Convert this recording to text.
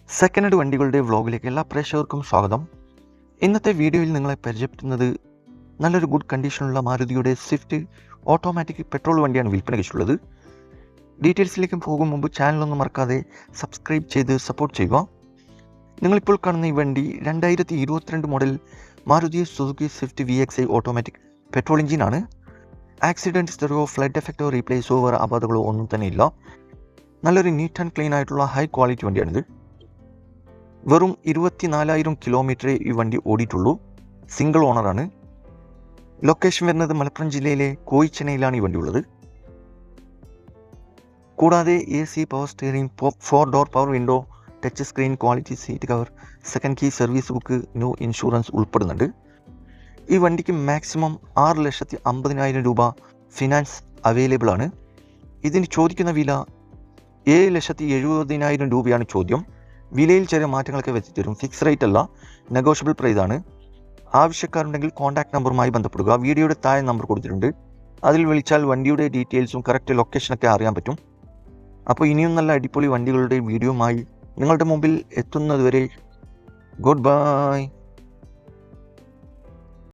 Second hand വണ്ടികളുടെ വ്ളോഗിലേക്ക് എല്ലാ പ്രേക്ഷകർക്കും സ്വാഗതം. ഇന്നത്തെ വീഡിയോയിൽ നിങ്ങളെ പരിചയപ്പെടുത്തുന്നത് നല്ലൊരു ഗുഡ് കണ്ടീഷനുള്ള മാരുതിയുടെ സ്വിഫ്റ്റ് ഓട്ടോമാറ്റിക് പെട്രോൾ വണ്ടിയാണ് വിൽപ്പനയ്ക്കുള്ളത്. ഡീറ്റെയിൽസിലേക്ക് പോകും മുമ്പ് ചാനലൊന്നും മറക്കാതെ സബ്സ്ക്രൈബ് ചെയ്ത് സപ്പോർട്ട് ചെയ്യുക. നിങ്ങളിപ്പോൾ കാണുന്ന ഈ വണ്ടി 2022 model Maruti Suzuki Swift VXi automatic petrol എഞ്ചിനാണ്. ആക്സിഡൻറ്റ് ഹിസ്റ്ററിയോ ഫ്ലഡ് എഫക്റ്റോ റീപ്ലേസോ വേറെ അപകടങ്ങളോ ഒന്നും തന്നെ ഇല്ല. നല്ലൊരു നീറ്റ് ആൻഡ് ക്ലീൻ ആയിട്ടുള്ള ഹൈ ക്വാളിറ്റി വണ്ടിയാണിത്. വെറും 24,000 കിലോമീറ്ററേ ഈ വണ്ടി ഓടിയിട്ടുള്ളൂ. സിംഗിൾ ഓണറാണ്. ലൊക്കേഷൻ വരുന്നത് മലപ്പുറം ജില്ലയിലെ കോയിച്ചനയിലാണ് ഈ വണ്ടി ഉള്ളത്. കൂടാതെ AC, power steering, 4 door power window, touch screen, quality seat cover, second key, service book, new insurance ഉൾപ്പെടുന്നുണ്ട്. ഈ വണ്ടിക്ക് മാക്സിമം 6,50,000 രൂപ ഫിനാൻസ് അവൈലബിൾ ആണ്. ഇതിന് ചോദിക്കുന്ന വില 7,70,000 രൂപയാണ് ചോദ്യം. വിലയിൽ ചെറിയ മാറ്റങ്ങളൊക്കെ വെച്ച് തരും. ഫിക്സ് റേറ്റ് അല്ല, നെഗോഷ്യബിൾ പ്രൈസ് ആണ്. ആവശ്യക്കാരുണ്ടെങ്കിൽ കോൺടാക്ട് നമ്പറുമായി ബന്ധപ്പെടുക. വീഡിയോയുടെ താഴെ നമ്പർ കൊടുത്തിട്ടുണ്ട്. അതിൽ വിളിച്ചാൽ വണ്ടിയുടെ ഡീറ്റെയിൽസും കറക്റ്റ് ലൊക്കേഷനൊക്കെ അറിയാൻ പറ്റും. അപ്പോൾ ഇനിയും നല്ല അടിപൊളി വണ്ടികളുടെ വീഡിയോയുമായി നിങ്ങളുടെ മുമ്പിൽ എത്തുന്നതുവരെ ഗുഡ് ബൈ.